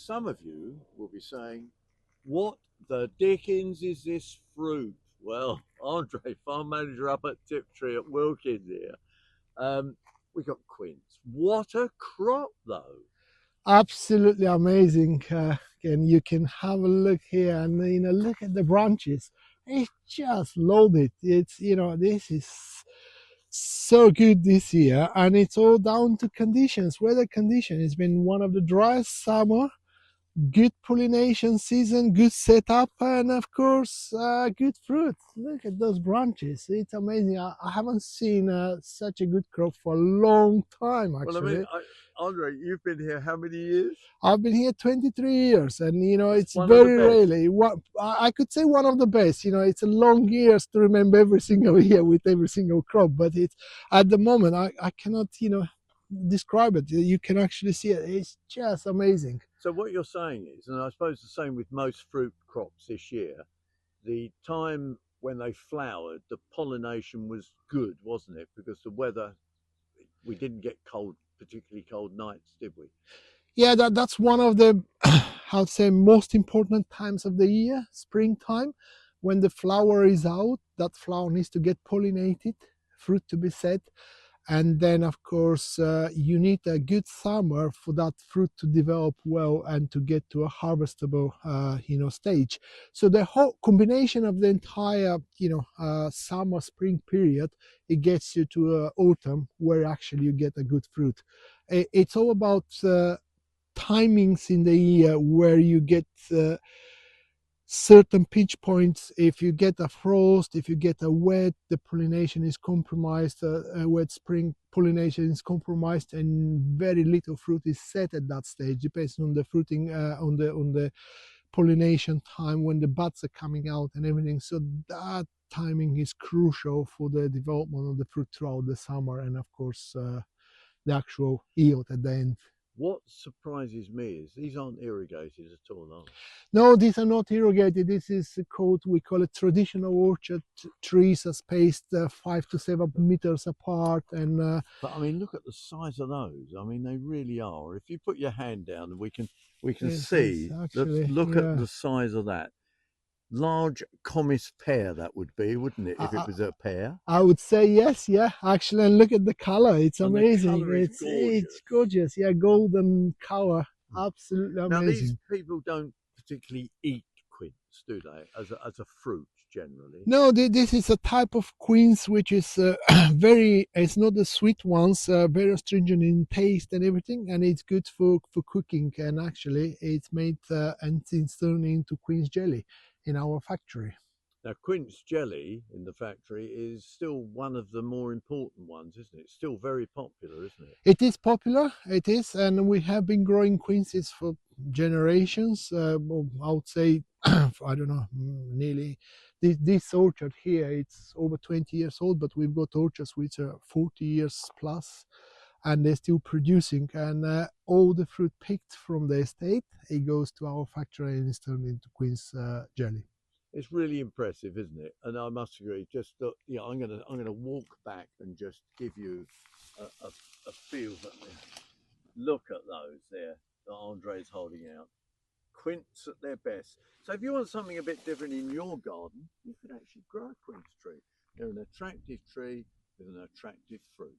some of you will be saying, what the dickens is this fruit? Well, Andrey, farm manager up at Tiptree at Wilkins here. We got Quince. What a crop, though. Absolutely amazing. And you can have a look here and look at the branches. It's just loaded. It's this is so good this year, and it's all down to conditions, weather condition. It's been one of the driest summer, good pollination season, good setup, and of course good fruit. Look at those branches. It's amazing. I haven't seen such a good crop for a long time, actually. Well, I mean, Andrey, you've been here how many years? I've been here 23 years, and it's one of very the best. rarely I could say one of the best. It's a long years to remember every single year with every single crop, but it's at the moment I cannot describe it. You can actually see it. It's just amazing. So what you're saying is, and I suppose the same with most fruit crops this year, the time when they flowered, the pollination was good, wasn't it? Because the weather, we didn't get particularly cold nights, did we? Yeah, that's one of the how to say most important times of the year, springtime, when the flower is out. That flower needs to get pollinated, fruit to be set, and then of course you need a good summer for that fruit to develop well and to get to a harvestable stage. So the whole combination of the entire summer spring period, it gets you to autumn, where actually you get a good fruit. It's all about timings in the year where you get certain pinch points. If you get a frost, if you get a wet, the pollination is compromised. A wet spring pollination is compromised, and very little fruit is set at that stage. Depends on the fruiting, on the pollination time when the buds are coming out and everything. So that timing is crucial for the development of the fruit throughout the summer, and of course the actual yield at the end. What surprises me is these aren't irrigated at all, are they? No, these are not irrigated. This is we call it traditional orchard. Trees are spaced 5 to 7 meters apart. And but I mean, look at the size of those. I mean, they really are. If you put your hand down, we can see. Actually, look at the size of that. Large Comis pear, that would be, wouldn't it, if it was a pear? I would say yes, yeah, actually. And look at the color. It's amazing. The color is gorgeous. It's gorgeous. Yeah, golden color. Absolutely amazing. Now, these people don't particularly eat quince, do they, as a fruit generally? No, this is a type of quince which is it's not the sweet ones, very astringent in taste and everything, and it's good for cooking. And actually it's made and it's turned into quince jelly in our factory. Now, quince jelly in the factory is still one of the more important ones, isn't it? It's still very popular, isn't it? It is popular, it is, and we have been growing quinces for generations. I would say, I don't know, nearly. This orchard here, it's over 20 years old, but we've got orchards which are 40 years plus, and they're still producing. And all the fruit picked from the estate, it goes to our factory and is turned into quince jelly. It's really impressive, isn't it? And I must agree. Just look, I'm gonna walk back and just give you a feel that. Look at those there that Andrey's holding out. Quince at their best. So if you want something a bit different in your garden, you could actually grow a quince tree. They're an attractive tree with an attractive fruit.